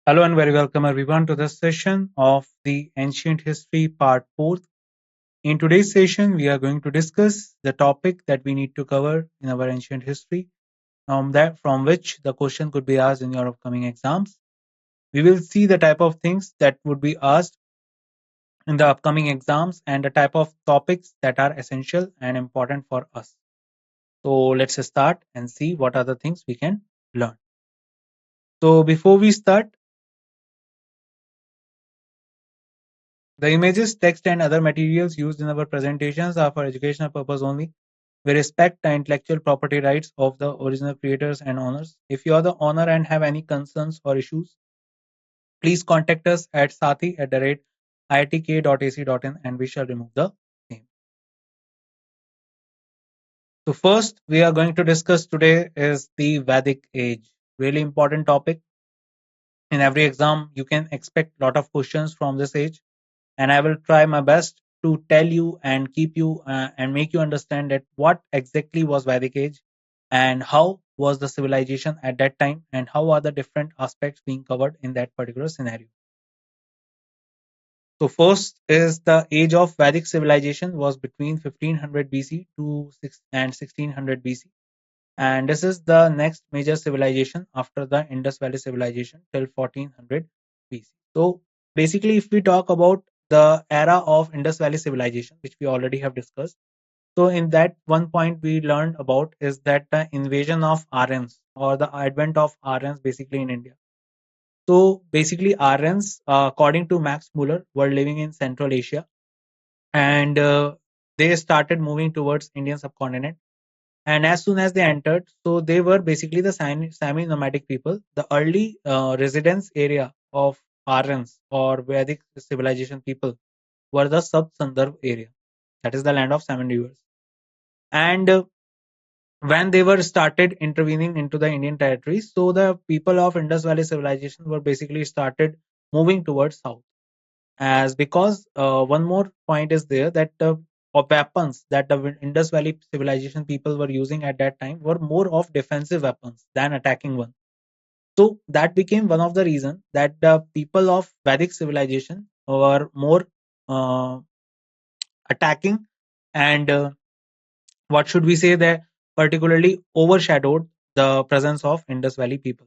Hello and very welcome everyone to this session of the Ancient History Part 4. In today's session, we are going to discuss the topic that we need to cover in our ancient history, from which the question could be asked in your upcoming exams. We will see the type of things that would be asked in the upcoming exams and the type of topics that are essential and important for us. So let's start and see what are the things we can learn. So before we start, the images, text, and other materials used in our presentations are for educational purpose only. We respect the intellectual property rights of the original creators and owners. If you are the owner and have any concerns or issues, please contact us at sathi@itk.ac.in and we shall remove the same. So first we are going to discuss today is the Vedic age. Really important topic. In every exam, you can expect a lot of questions from this age, and I will try my best to tell you and keep you and make you understand that what exactly was Vedic age and how was the civilization at that time and how are the different aspects being covered in that particular scenario. So first is the age of Vedic civilization was between 1500 BC to 1600 BC, and this is the next major civilization after the Indus Valley civilization till 1400 BC. So basically, if we talk about the era of Indus Valley civilization, which we already have discussed, so in that one point we learned about is that the invasion of Aryans or the advent of Aryans basically in India. So basically, Aryans, according to Max Muller, were living in Central Asia, and they started moving towards Indian subcontinent. And as soon as they entered, so they were basically the semi-nomadic people. The early residence area of Aryans or Vedic civilization people were the Sub-Sandarbh area, that is the land of 7 rivers. And when they were started intervening into the Indian territories, so the people of Indus Valley civilization were basically started moving towards south. As because one more point is there that the weapons that the Indus Valley civilization people were using at that time were more of defensive weapons than attacking one. So that became one of the reasons that the people of Vedic civilization were more uh, attacking and what should we say that particularly overshadowed the presence of Indus Valley people.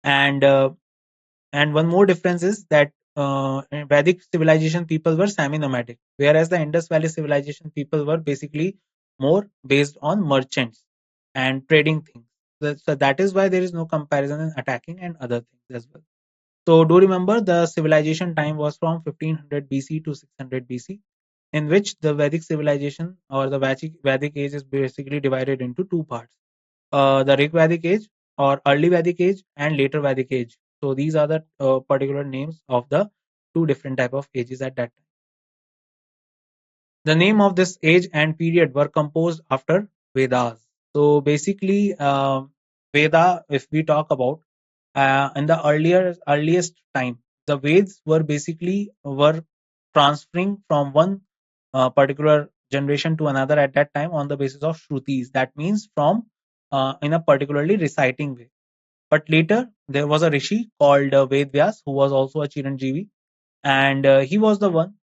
And and one more difference is that Vedic civilization people were semi-nomadic, whereas the Indus Valley civilization people were basically more based on merchants and trading things. So that is why there is no comparison in attacking and other things as well. So do remember the civilization time was from 1500 BC to 600 BC, in which the Vedic civilization or the Vedic age is basically divided into two parts: the Rig Vedic age or early Vedic age and later Vedic age. So these are the particular names of the two different type of ages at that time. The name of this age and period were composed after Vedas. So basically, Veda, if we talk about in the earliest time, the Veds were basically were transferring from one particular generation to another at that time on the basis of Shrutis. That means from in a particularly reciting way. But later there was a rishi called Ved Vyas who was also a Chiranjeevi, and he was the one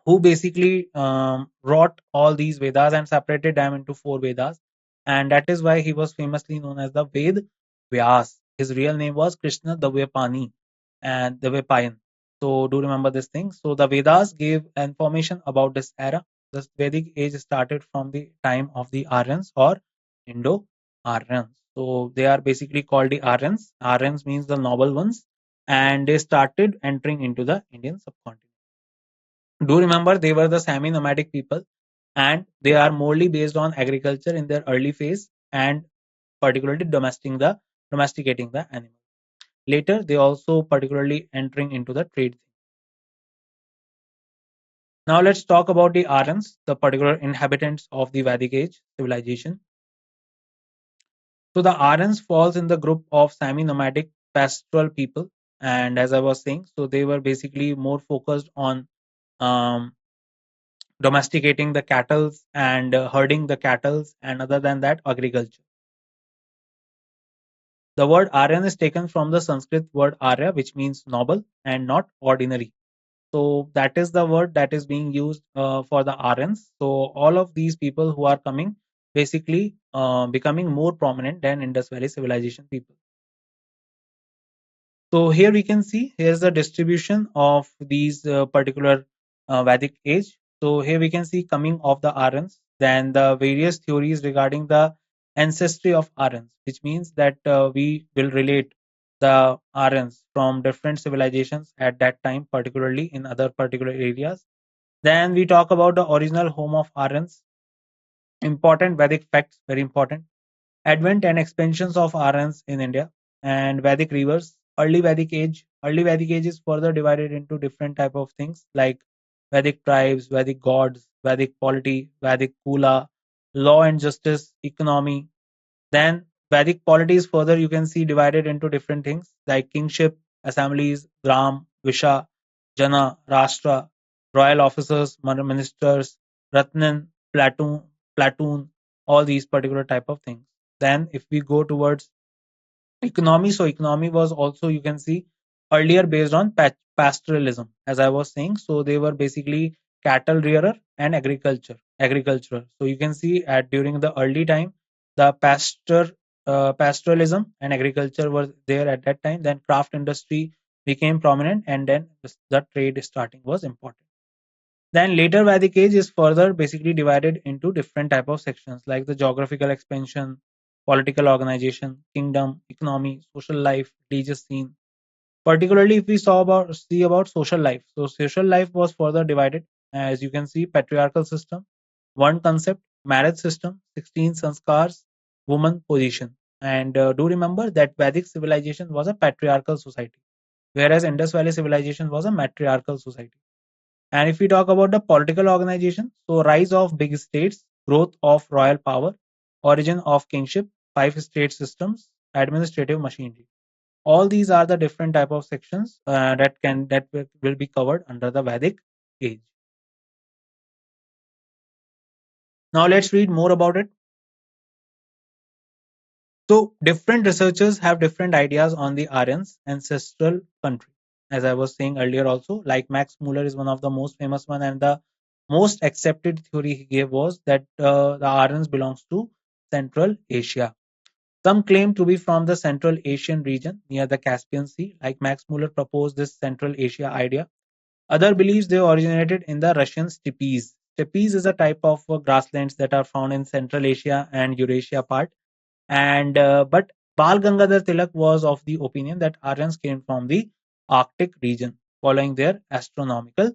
who basically wrote all these Vedas and separated them into four Vedas, and that is why he was famously known as the Ved Vyas. His real name was Krishna Dvaipani and Dvaipayan. So do remember this thing. So the Vedas gave information about this era. The Vedic age started from the time of the Aryans or Indo-Aryans. So they are basically called the Aryans. Aryans means the noble ones, and they started entering into the Indian subcontinent. Do remember they were the semi-nomadic people, and they are morely based on agriculture in their early phase and particularly domesticating the animal. Later, they also particularly entering into the trade. Now let's talk about the Aryans, the particular inhabitants of the Vedic age civilization. So the Aryans falls in the group of semi-nomadic pastoral people, and as I was saying, so they were basically more focused on um, domesticating the cattle and herding the cattle, and other than that, agriculture. The word Aryan is taken from the Sanskrit word Arya, which means noble and not ordinary. So that is the word that is being used for the Aryans. So all of these people who are coming basically becoming more prominent than Indus Valley civilization people. So here we can see here's the distribution of these particular Vedic age. So here we can see coming of the Aryans, then the various theories regarding the ancestry of Aryans, which means that we will relate the Aryans from different civilizations at that time, particularly in other particular areas. Then we talk about the original home of Aryans, important Vedic facts, very important. Advent and expansions of Aryans in India and Vedic rivers. Early Vedic age. Early Vedic age is further divided into different type of things like Vedic tribes, Vedic gods, Vedic polity, Vedic kula, law and justice, economy. Then Vedic polity is further you can see divided into different things like kingship, assemblies, gram, visha, jana, rashtra, royal officers, ministers, ratnan, platoon, all these particular type of things. Then if we go towards economy, so economy was also you can see earlier based on pastoralism, as I was saying. So they were basically cattle rearer and agricultural. So you can see at during the early time the pastoralism and agriculture were there at that time. Then craft industry became prominent, and then the trade starting was important. Then later Vedic age is further basically divided into different type of sections like the geographical expansion, political organization, kingdom, economy, social life, religious scene. Particularly if we see about social life. So social life was further divided as you can see patriarchal system, one concept, marriage system, 16 sanskars, woman position. And do remember that Vedic civilization was a patriarchal society, whereas Indus Valley civilization was a matriarchal society. And if we talk about the political organization, so rise of big states, growth of royal power, origin of kingship, five state systems, administrative machinery. All these are the different type of sections that will be covered under the Vedic age. Now let's read more about it. So different researchers have different ideas on the Aryans' ancestral country. As I was saying earlier also, like Max Muller is one of the most famous one, and the most accepted theory he gave was that the Aryans belongs to Central Asia. Some claim to be from the Central Asian region near the Caspian Sea, like Max Muller proposed this Central Asia idea. Other believes they originated in the Russian steppes. Steppes is a type of grasslands that are found in Central Asia and Eurasia part. And but Bal Gangadhar Tilak was of the opinion that Aryans came from the Arctic region, following their astronomical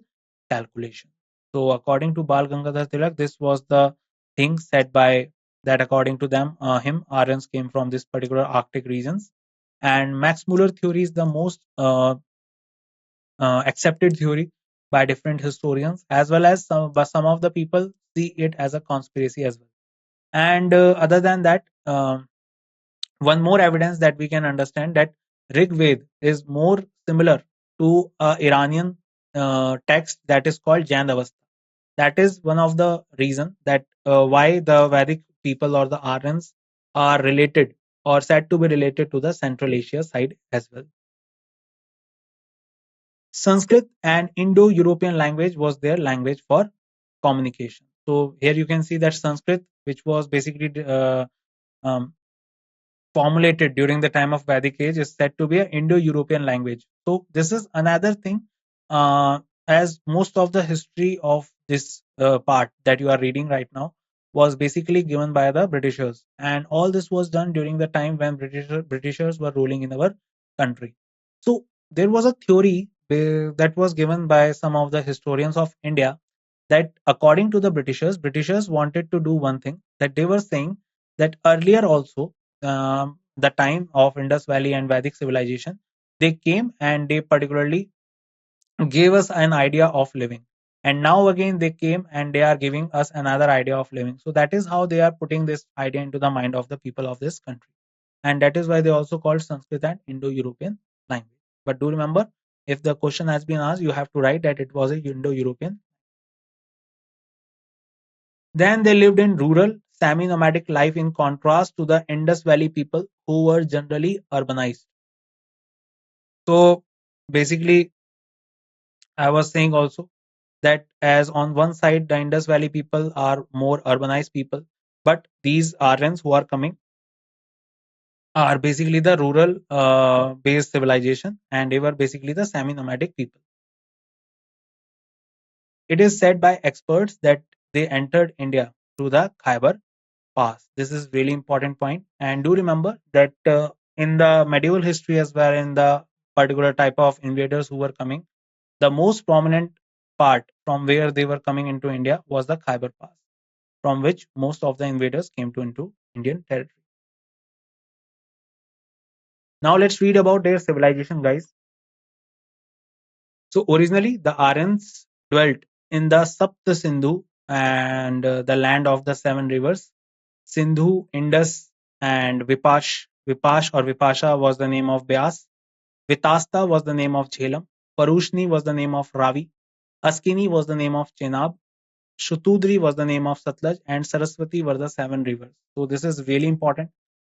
calculation. So, according to Bal Gangadhar Tilak, this was the thing said by that. According to him, Aryans came from this particular Arctic regions. And Max Muller theory is the most accepted theory by different historians, as well as but some of the people see it as a conspiracy as well. And other than that, one more evidence that we can understand that Rig Ved is more similar to Iranian text that is called Jan Avastha. That is one of the reason that why the Vedic people or the Aryans are related or said to be related to the Central Asia side as well. Sanskrit and Indo-European language was their language for communication. So here you can see that Sanskrit, which was basically um, formulated during the time of Vedic age, is said to be an Indo-European language. So this is another thing, as most of the history of this part that you are reading right now was basically given by the Britishers, and all this was done during the time when Britishers were ruling in our country. So there was a theory that was given by some of the historians of India that according to the Britishers wanted to do one thing, that they were saying that earlier also, the time of Indus Valley and Vedic civilization, they came and they particularly gave us an idea of living. And now again they came and they are giving us another idea of living. So that is how they are putting this idea into the mind of the people of this country. And that is why they also called Sanskrit an Indo-European language. But do remember, if the question has been asked, you have to write that it was a Indo-European. Then they lived in rural, semi-nomadic life in contrast to the Indus Valley people who were generally urbanized. So basically, I was saying also that as on one side the Indus Valley people are more urbanized people, but these Aryans who are coming are basically the rural based civilization, and they were basically the semi-nomadic people. It is said by experts that they entered India through the Khyber Pass. This is really important point. And do remember that in the medieval history as well, in the particular type of invaders who were coming, the most prominent part from where they were coming into India was the Khyber Pass, from which most of the invaders came to into Indian territory. Now let's read about their civilization, guys. So originally, the Aryans dwelt in the Sapta Sindhu and the land of the seven rivers. Sindhu, Indus, and Vipash. Vipash or Vipasha was the name of Byas. Vitasta was the name of Jhelum. Parushni was the name of Ravi. Askini was the name of Chenab. Shutudri was the name of Satluj, and Saraswati were the seven rivers. So this is really important.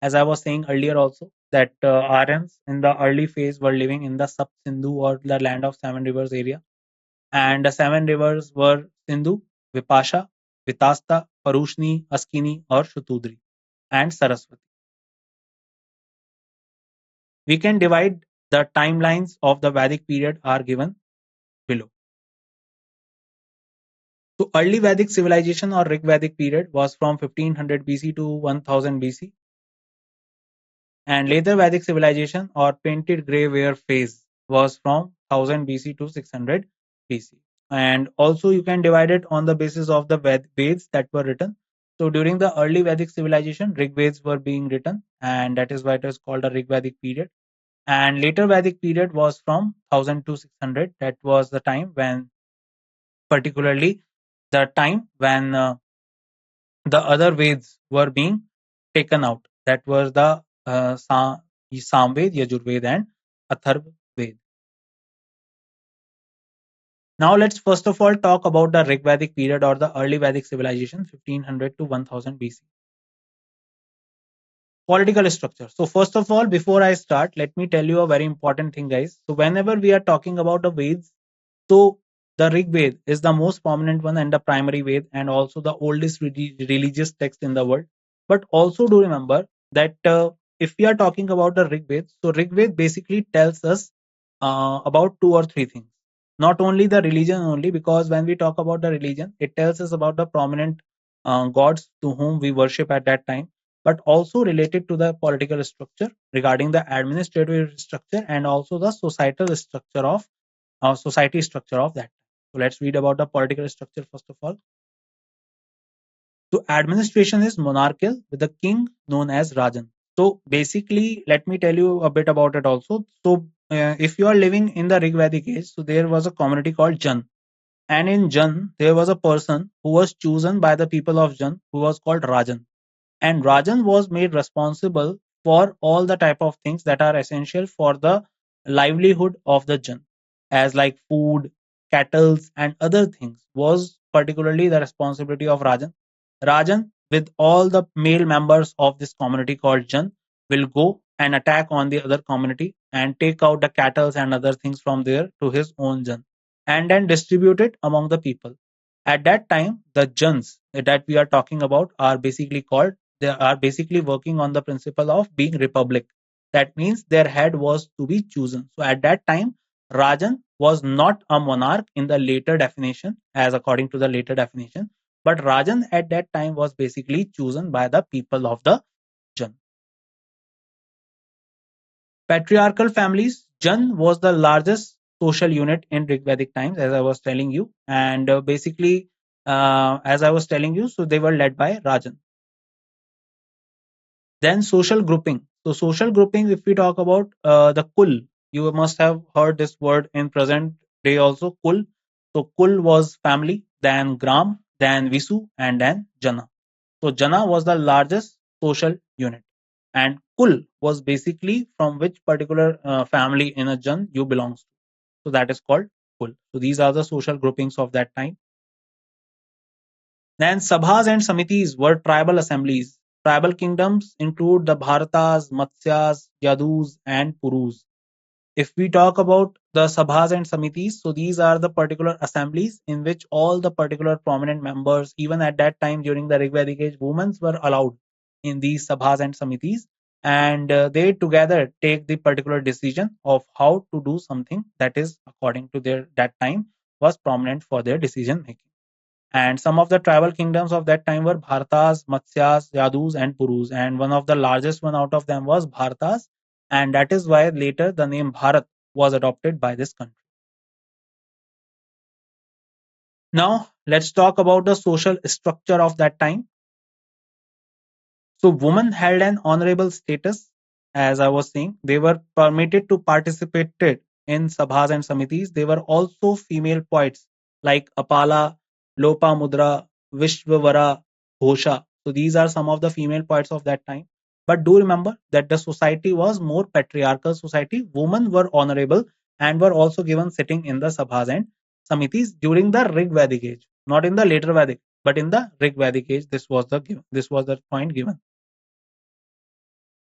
As I was saying earlier also, that Aryans in the early phase were living in the Sap Sindhu or the land of seven rivers area. And the seven rivers were Sindhu, Vipasha, Vitasta, Parushni, Askini or Shutudri, and Saraswati. We can divide the timelines of the Vedic period are given below. So early Vedic civilization or Rig Vedic period was from 1500 BC to 1000 BC, and later Vedic civilization or painted grey ware phase was from 1000 BC to 600 BC. And also you can divide it on the basis of the Veds that were written. So during the early Vedic civilization, Rig Veds were being written, and that is why it is called a Rig Vedic period. And later Vedic period was from 1000 to 600. That was the time when, particularly, the time when the other Veds were being taken out. That was the Samved, Yajurved, and Atharva Ved. Now let's first of all talk about the Rig Vedic period or the early Vedic civilization, 1500 to 1000 BC. Political structure. So first of all, before I start, let me tell you a very important thing, guys. So whenever we are talking about the Veds, so the Rig Ved is the most prominent one and the primary Ved, and also the oldest religious text in the world. But also do remember that if we are talking about the Rig Ved, so Rig Ved basically tells us about two or three things. Not only the religion only, because when we talk about the religion, it tells us about the prominent gods to whom we worship at that time, but also related to the political structure, regarding the administrative structure, and also the societal structure of society structure of that. So let's read about the political structure first of all. So administration is monarchical with the king known as Rajan. So basically, let me tell you a bit about it also. So if you are living in the Rig Vedic age, so there was a community called Jan. And in Jan, there was a person who was chosen by the people of Jan who was called Rajan. And Rajan was made responsible for all the type of things that are essential for the livelihood of the Jan, as like food, cattle, and other things was particularly the responsibility of Rajan. Rajan, with all the male members of this community called Jan, will go and attack on the other community and take out the cattle and other things from there to his own Jan, and then distribute it among the people. At that time, the Jans that we are talking about are basically called, they are basically working on the principle of being republic. That means their head was to be chosen. So at that time, Rajan was not a monarch in the later definition, as according to the later definition, but Rajan at that time was basically chosen by the people of the Jan. Patriarchal families, Jan was the largest social unit in Rigvedic times, as I was telling you, and basically, as I was telling you, so they were led by Rajan. Then social grouping. So social grouping, if we talk about the Kul, you must have heard this word in present day also, Kul. So Kul was family, then Gram, then Visu, and then Jana. So Jana was the largest social unit, and Kul was basically from which particular family in a Jan you belongs to. So that is called Kul. So these are the social groupings of that time. Then Sabhas and Samitis were tribal assemblies. Tribal kingdoms include the Bharatas, Matsyas, Yadus, and Purus. If we talk about the Sabhas and Samitis, so these are the particular assemblies in which all the particular prominent members, even at that time during the Rigvedic age, women were allowed in these Sabhas and Samitis, and they together take the particular decision of how to do something that is according to their that time was prominent for their decision making. And some of the tribal kingdoms of that time were Bhartas, Matsyas, Yadus, and Purus. And one of the largest one out of them was Bhartas. And that is why later the name Bharat was adopted by this country. Now, let's talk about the social structure of that time. So, women held an honorable status, as I was saying. They were permitted to participate in sabhas and samitis. They were also female poets like Apala, Lopamudra, Vishwavara, Ghosha. So, these are some of the female poets of that time. But do remember that the society was more patriarchal society. Women were honorable and were also given sitting in the sabhas and samitis during the Rig Vedic age, not in the later Vedic, but in the Rig Vedic age. This was the point given.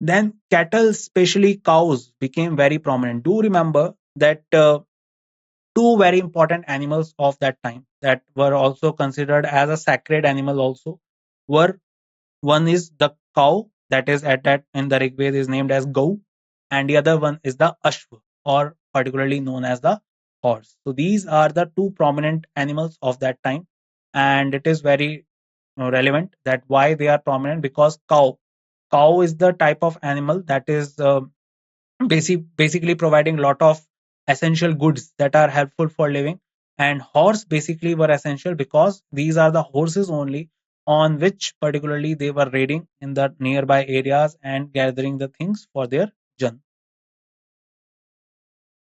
Then cattle, especially cows, became very prominent. Do remember that two very important animals of that time that were also considered as a sacred animal also were, one is the cow that is at that in the Rig Veda is named as Gau, and the other one is the Ashva, or particularly known as the horse. So these are the two prominent animals of that time, and it is very relevant that why they are prominent, because cow is the type of animal that is basically providing a lot of essential goods that are helpful for living, and horse basically were essential because these are the horses only on which particularly they were raiding in the nearby areas and gathering the things for their jan.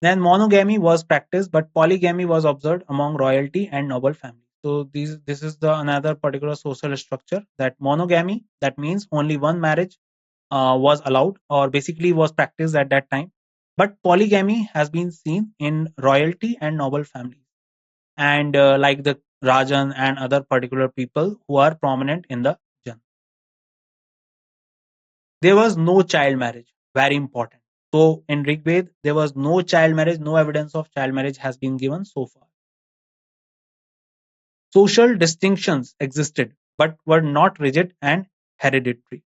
Then monogamy was practiced, but polygamy was observed among royalty and noble families. So this is the another particular social structure, that monogamy, that means only one marriage was allowed or basically was practiced at that time. But polygamy has been seen in royalty and noble families, and like the Rajan and other particular people who are prominent in the Jan. There was no child marriage, very important. So in Rigved, there was no child marriage, no evidence of child marriage has been given so far. Social distinctions existed, but were not rigid and hereditary.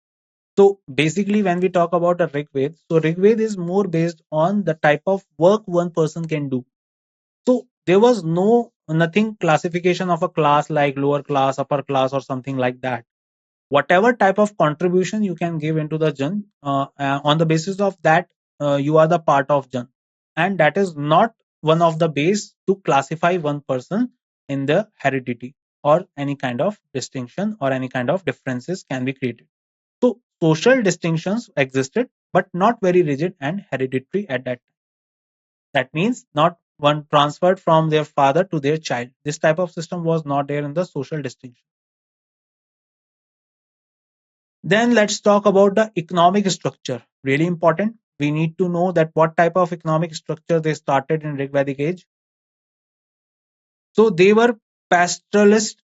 So basically, when we talk about a Rigved, so Rigved is more based on the type of work one person can do. So there was nothing classification of a class like lower class, upper class, or something like that. Whatever type of contribution you can give into the Jan, on the basis of that, you are the part of Jan, and that is not one of the base to classify one person in the heredity, or any kind of distinction or any kind of differences can be created. So social distinctions existed, but not very rigid and hereditary at that time. That means not one transferred from their father to their child. This type of system was not there in the social distinction. Then let's talk about the economic structure. Really important. We need to know that what type of economic structure they started in Rigvedic age. So they were pastoralists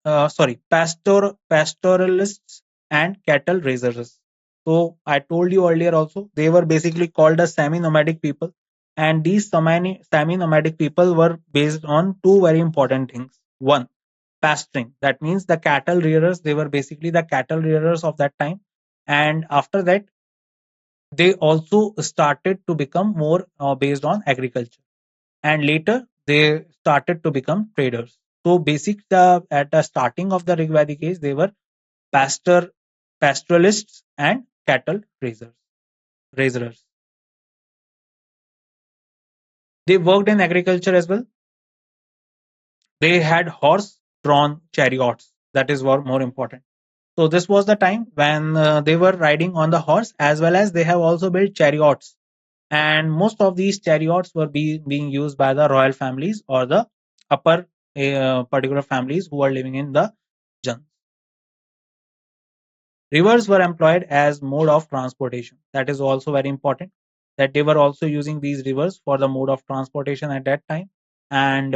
and cattle raisers. So I told you earlier also, they were basically called as semi-nomadic people, and these semi-nomadic people were based on two very important things. One, pasturing. That means the cattle rearers. They were basically the cattle rearers of that time, and after that, they also started to become more based on agriculture, and later they started to become traders. So at the starting of the Rigvedic age, they were pastor pastoralists and cattle raisers. They worked in agriculture as well. They had horse-drawn chariots. That is what more important. So this was the time when they were riding on the horse, as well as they have also built chariots. And most of these chariots were being used by the royal families or the upper particular families who are living in the Jan. Rivers were employed as mode of transportation. That is also very important, that they were also using these rivers for the mode of transportation at that time. And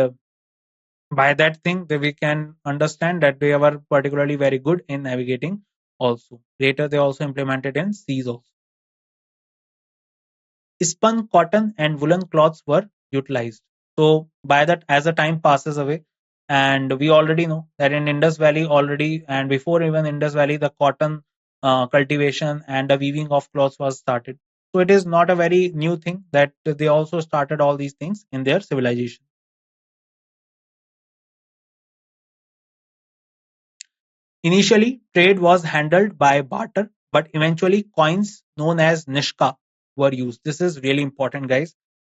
By that thing, we can understand that they were particularly very good in navigating also. Later, they also implemented in seas also. Spun cotton and woolen cloths were utilized. So by that, as the time passes away, and we already know that in Indus Valley already, and before even Indus Valley, the cotton cultivation and the weaving of cloths was started. So it is not a very new thing that they also started all these things in their civilization. Initially, trade was handled by barter, but eventually coins known as nishka were used. This is really important, guys.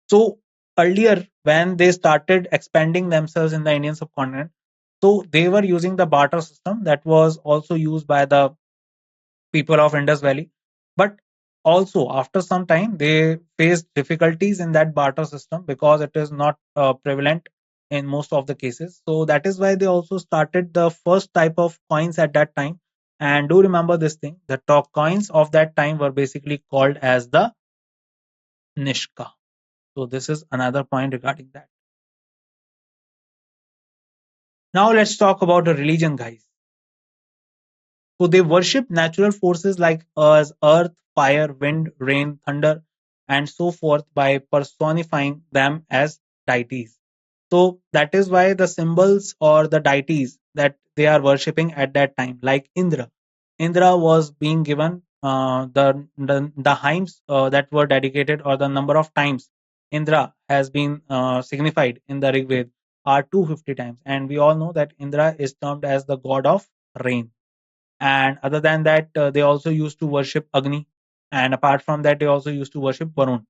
So earlier, when they started expanding themselves in the Indian subcontinent, so they were using the barter system that was also used by the people of Indus Valley. But also, after some time, they faced difficulties in that barter system because it is not prevalent in most of the cases. So that is why they also started the first type of coins at that time. And do remember this thing: the top coins of that time were basically called as the nishka. So this is another point regarding that. Now let's talk about the religion, guys. So they worship natural forces like as earth, fire, wind, rain, thunder, and so forth by personifying them as deities. So that is why the symbols or the deities that they are worshipping at that time, like Indra. Indra was being given the hymns that were dedicated, or the number of times Indra has been signified in the Rig Veda are 250 times, and we all know that Indra is termed as the god of rain. And other than that, they also used to worship Agni, and apart from that, they also used to worship Varun.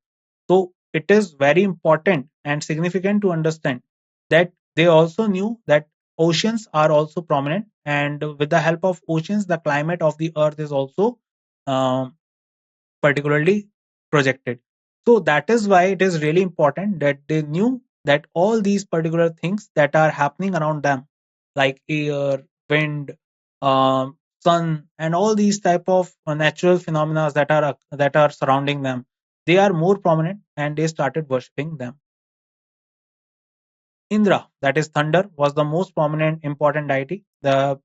So it is very important and significant to understand that they also knew that oceans are also prominent, and with the help of oceans, the climate of the earth is also um, particularly projected. So that is why it is really important that they knew that all these particular things that are happening around them, like air, wind, sun, and all these type of natural phenomena that are surrounding them, they are more prominent, and they started worshipping them. Indra, that is thunder, was the most prominent important deity, the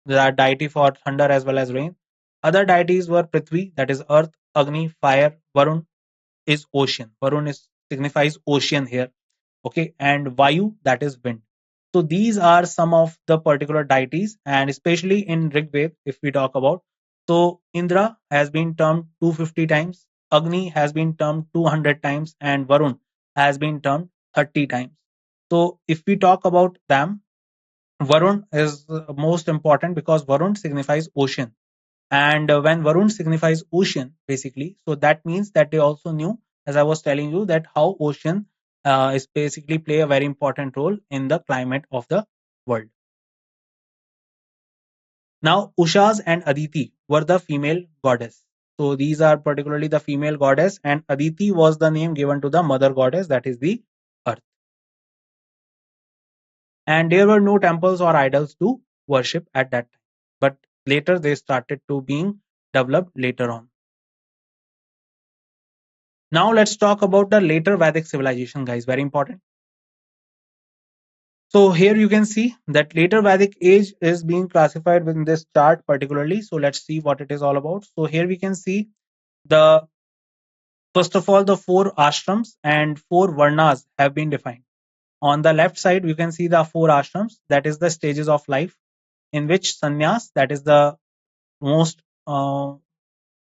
deity for thunder as well as rain. Other deities were Prithvi, that is earth, Agni, fire, Varun is ocean. Varun is signifies ocean here. Okay, and Vayu, that is wind. So these are some of the particular deities, and especially in Rig Veda, if we talk about, so Indra has been termed 250 times, Agni has been termed 200 times, and Varun has been termed 30 times. So if we talk about them, Varun is most important because Varun signifies ocean. And when Varun signifies ocean, basically, so that means that they also knew, as I was telling you, that how ocean is basically play a very important role in the climate of the world. Now, Ushas and Aditi were the female goddess. So these are particularly the female goddess, and Aditi was the name given to the mother goddess, that is the earth. And there were no temples or idols to worship at that time. But later they started to being developed later on. Now let's talk about the later Vedic civilization, guys. Very important. So here you can see that later Vedic age is being classified within this chart particularly. So let's see what it is all about. So here we can see the first of all the four ashrams and four varnas have been defined. On the left side, you can see the four ashrams, that is the stages of life in which sannyas, that is the most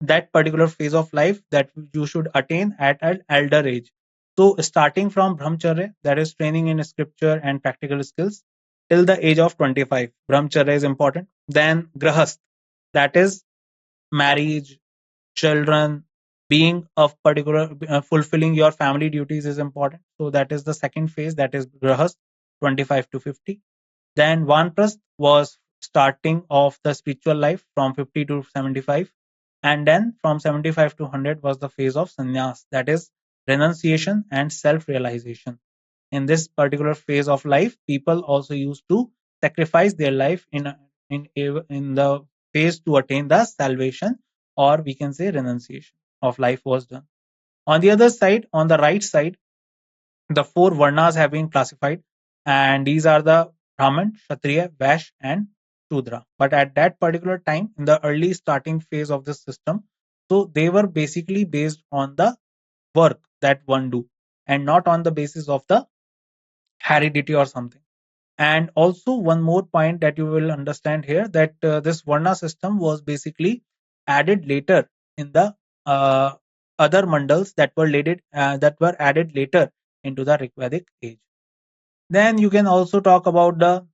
that particular phase of life that you should attain at an elder age. So starting from brahmacharya, that is training in scripture and practical skills, till the age of 25. Brahmacharya is important. Then grahast, that is marriage, children, being of particular fulfilling your family duties is important. So that is the second phase, that is grahast, 25 to 50. Then Vanprasth was starting of the spiritual life from 50 to 75. And then from 75 to 100 was the phase of sannyas, that is renunciation and self realization. In this particular phase of life, people also used to sacrifice their life in the phase to attain the salvation, or we can say renunciation of life was done. On the other side, on the right side, the four varnas have been classified, and these are the Brahman, Kshatriya, Vash, and Shudra. But at that particular time, in the early starting phase of this system, so they were basically based on the work that one do and not on the basis of the heredity or something. And also one more point that you will understand here, that this Varna system was basically added later in the uh, other mandals that were added later into the Rigvedic age. Then you can also talk about the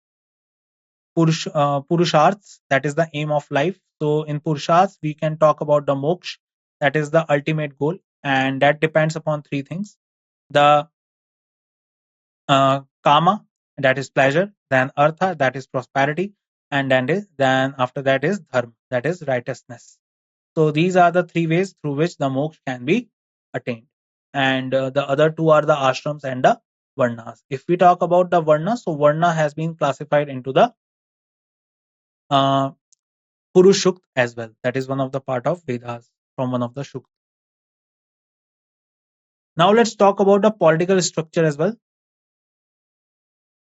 Purusharths, that is the aim of life. So in Purusharths, we can talk about the moksha, that is the ultimate goal, and that depends upon three things: the kama, that is pleasure; then artha, that is prosperity; and then after that is dharma, that is righteousness. So these are the three ways through which the moksha can be attained, and the other two are the ashrams and the varnas. If we talk about the varna, so varna has been classified into the uh, Purushukta as well. That is one of the part of Vedas from one of the Shukta. Now let's talk about the political structure as well.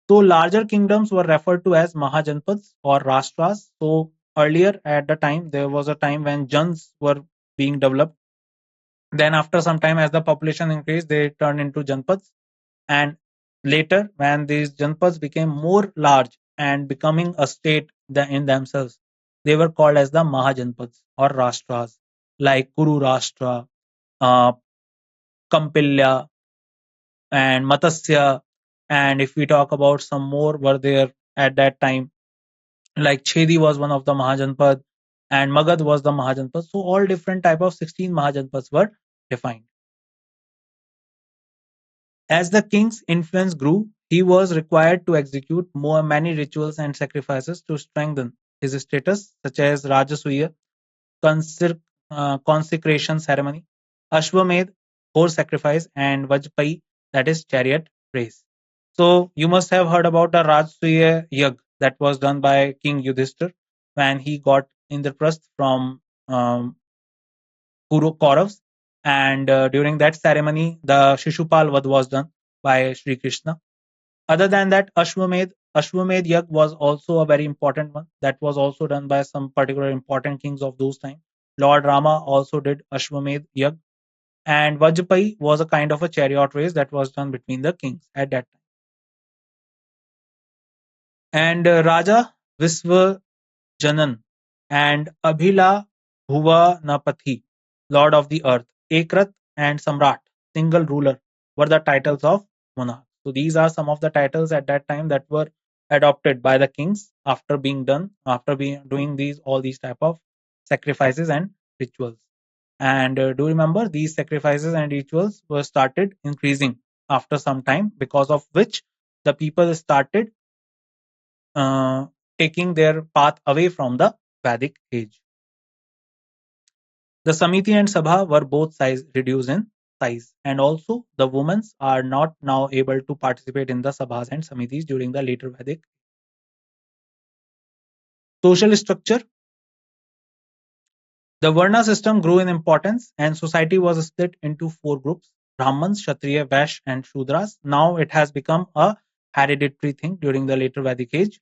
So larger kingdoms were referred to as Mahajanapadas or Rashtras. So earlier at the time, there was a time when Jans were being developed. Then after some time, as the population increased, they turned into Janpads. And later, when these Janpads became more large and becoming a state in themselves, they were called as the Mahajanapads or Rashtras, like Kuru Rashtra, uh, Kampilya, and Matsya. And if we talk about some more were there at that time, like Chedi was one of the Mahajanpad and Magad was the Mahajanpad. So all different type of 16 Mahajanpads were defined. As the king's influence grew, he was required to execute many rituals and sacrifices to strengthen his status, such as Rajasuya, consecration ceremony, Ashwamedh, horse sacrifice, and Vajpayi, that is chariot race. So you must have heard about the Rajasuya Yag that was done by King Yudhishthir when he got Indraprasth from Kauravas, and during that ceremony, the Shishupal Vad was done by Sri Krishna. Other than that, Ashwamedh Yag was also a very important one. That was also done by some particular important kings of those times. Lord Rama also did Ashwamedh Yag. And Vajpayi was a kind of a chariot race that was done between the kings at that time. And Raja Visvajanan and Abhila Bhuvanapati, Lord of the Earth, Ekrat and Samrat, single ruler, were the titles of monarch. So these are some of the titles at that time that were adopted by the kings after doing all these type of sacrifices and rituals. And do remember, these sacrifices and rituals were started increasing after some time, because of which the people started uh, taking their path away from the Vedic age. The Samiti and Sabha were both reduced in size, and also the women are not now able to participate in the Sabhas and Samitis during the later Vedic. Social structure. The Varna system grew in importance and society was split into four groups: Brahmins, Kshatriya, Vash, and Shudras. Now it has become a hereditary thing during the later Vedic age.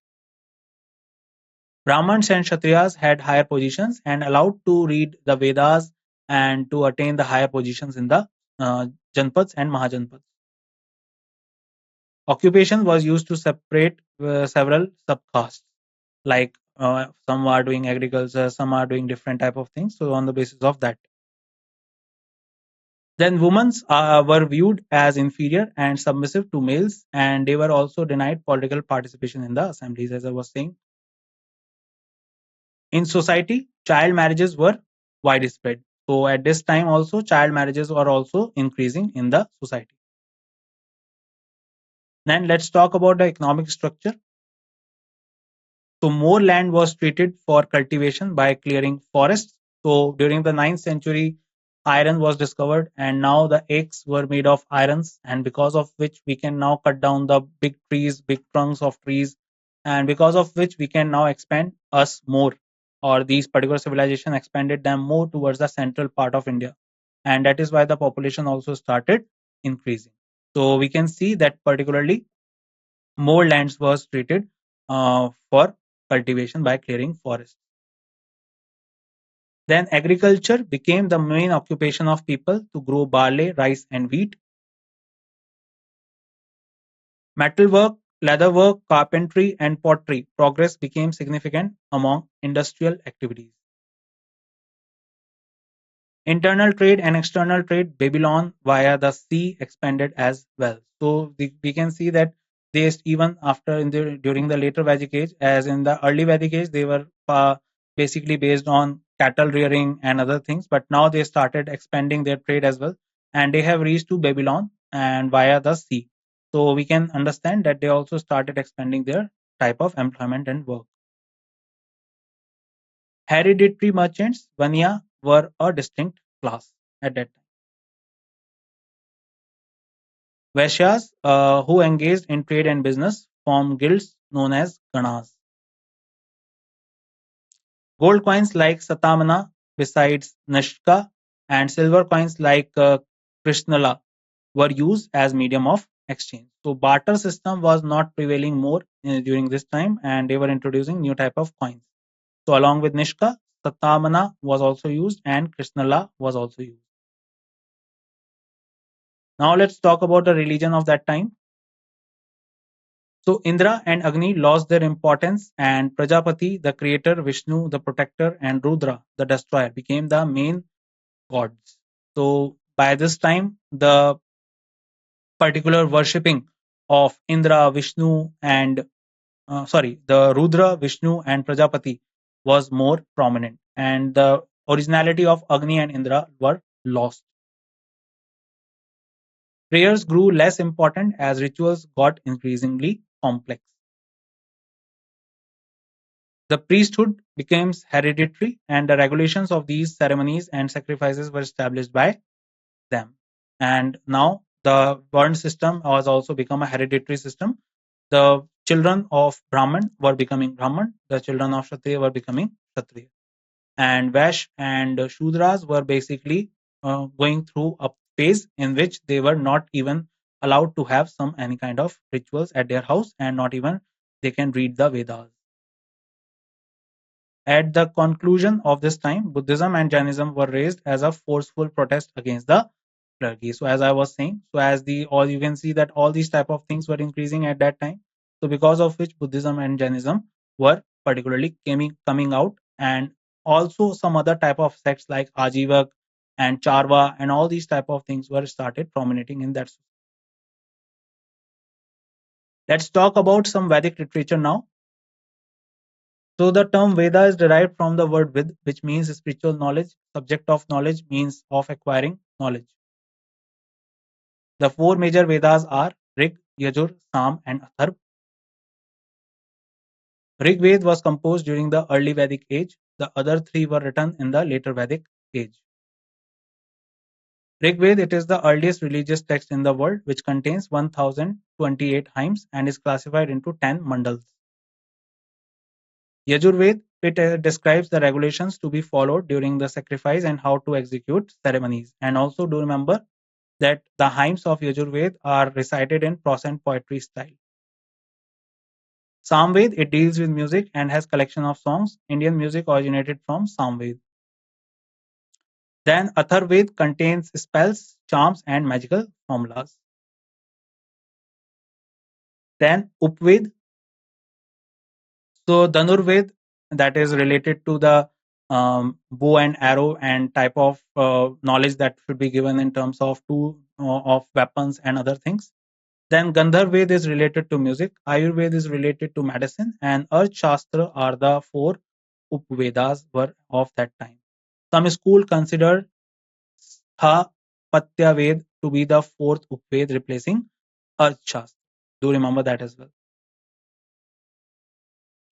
Brahmins and Kshatriyas had higher positions and allowed to read the Vedas and to attain the higher positions in the Janpads and Mahajanpads. Occupation was used to separate several subcastes, like some are doing agriculture, some are doing different type of things. So on the basis of that. Then women were viewed as inferior and submissive to males, and they were also denied political participation in the assemblies, as I was saying. In society, child marriages were widespread. So at this time also, child marriages were also increasing in the society. Then let's talk about the economic structure. So more land was treated for cultivation by clearing forests. So during the 9th century, iron was discovered, and now the eggs were made of irons, and because of which we can now cut down the big trees, big trunks of trees, and because of which we can now expand us more, or these particular civilization expanded them more towards the central part of India, and that is why the population also started increasing. So we can see that particularly more lands was treated for cultivation by clearing forests. Then agriculture became the main occupation of people to grow barley, rice, and wheat. Metalwork, leatherwork, carpentry, and pottery progress became significant among industrial activities. Internal trade and external trade, Babylon via the sea expanded as well. So we can see that they even after during the later Vedic age, as in the early Vedic age, they were basically based on cattle rearing and other things, but now they started expanding their trade as well, and they have reached to Babylon and via the sea. So we can understand that they also started expanding their type of employment and work. Hereditary merchants, Vanya, were a distinct class at that time. Vaishyas, who engaged in trade and business, formed guilds known as ganas. Gold coins like Satamana, besides Nishka, and silver coins like Krishnala were used as medium of exchange. So barter system was not prevailing more during this time, and they were introducing new type of coins. So along with Nishka, Satamana was also used, and Krishnala was also used. Now let's talk about the religion of that time. So Indra and Agni lost their importance, and Prajapati, the creator, Vishnu, the protector, and Rudra, the destroyer, became the main gods. So by this time, the particular worshipping of Indra, Vishnu, and the Rudra, Vishnu, and Prajapati was more prominent, and the originality of Agni and Indra were lost. Prayers grew less important as rituals got increasingly complex. The priesthood became hereditary, and the regulations of these ceremonies and sacrifices were established by them. And now the Varn system has also become a hereditary system. The children of Brahman were becoming Brahman, the children of Kshatriya were becoming Kshatriya. And Vash and Shudras were basically going through a phase in which they were not even allowed to have some any kind of rituals at their house, and not even they can read the Vedas. At the conclusion of this time, Buddhism and Jainism were raised as a forceful protest against the clergy. So as I was saying, so as the all you can see that all these type of things were increasing at that time. So because of which Buddhism and Jainism were particularly coming out, and also some other type of sects like Ajivak and Charva and all these type of things were started prominating in that. Let's talk about some Vedic literature now. So the term Veda is derived from the word Vid, which means spiritual knowledge. Subject of knowledge means of acquiring knowledge. The four major Vedas are Rig, Yajur, Sam, and Atharva. Rig Veda was composed during the early Vedic age. The other three were written in the later Vedic age. Rig Veda, it is the earliest religious text in the world, which contains 1028 hymns and is classified into 10 mandals. Yajurved, it describes the regulations to be followed during the sacrifice and how to execute ceremonies. And also do remember that the hymns of Yajurved are recited in prose and poetry style. Samved, it deals with music and has collection of songs. Indian music originated from Samved. Then Atharved contains spells, charms, and magical formulas. Then Upved, so Dhanurved, that is related to the bow and arrow and type of knowledge that should be given in terms of of weapons and other things. Then Gandharved is related to music, Ayurveda is related to medicine, and Arth Shastra are the four Upvedas were of that time. Some school consider Sthapatya to be the fourth Upved replacing Arth Shastra. Do remember that as well.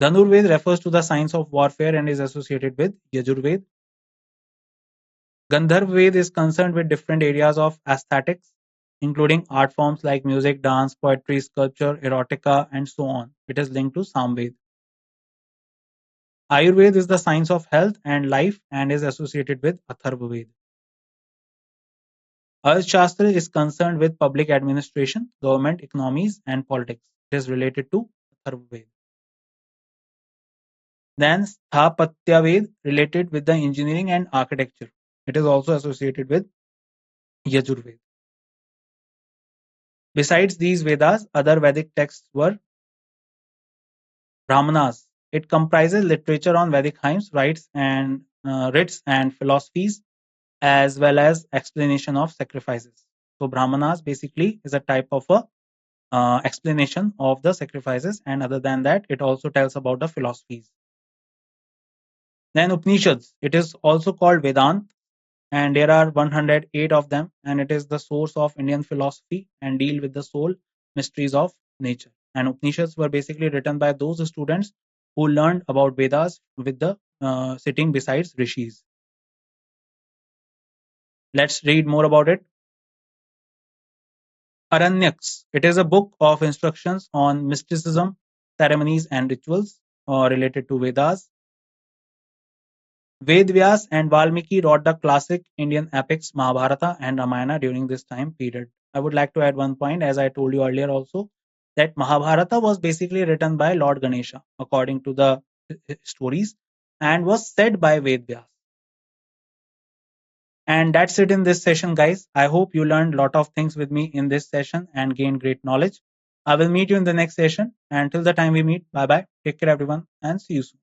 Dhanurved refers to the science of warfare and is associated with Yajurved. Gandharved is concerned with different areas of aesthetics, including art forms like music, dance, poetry, sculpture, erotica, and so on. It is linked to Samved. Ayurveda is the science of health and life and is associated with Atharvaved. Arthashastra is concerned with public administration, government, economies, and politics. It is related to Atharvaved. Then Sthapatya Ved related with the engineering and architecture. It is also associated with Yajurved. Besides these Vedas, other Vedic texts were Brahmanas. It comprises literature on Vedic hymns, rites and philosophies, as well as explanation of sacrifices. So Brahmanas basically is a type of a explanation of the sacrifices, and other than that, it also tells about the philosophies. Then Upanishads, it is also called Vedant, and there are 108 of them, and it is the source of Indian philosophy and deal with the soul mysteries of nature. And Upanishads were basically written by those students who learned about Vedas with the sitting besides rishis. Let's read more about it. Aranyaks, it is a book of instructions on mysticism, ceremonies and rituals related to Vedas. Vedvyas and Valmiki wrote the classic Indian epics Mahabharata and Ramayana during this time period. I would like to add one point, as I told you earlier also, that Mahabharata was basically written by Lord Ganesha, according to the stories, and was said by Vedvyas. And that's it in this session, guys. I hope you learned a lot of things with me in this session and gained great knowledge. I will meet you in the next session. And till the time we meet, bye bye. Take care, everyone, and see you soon.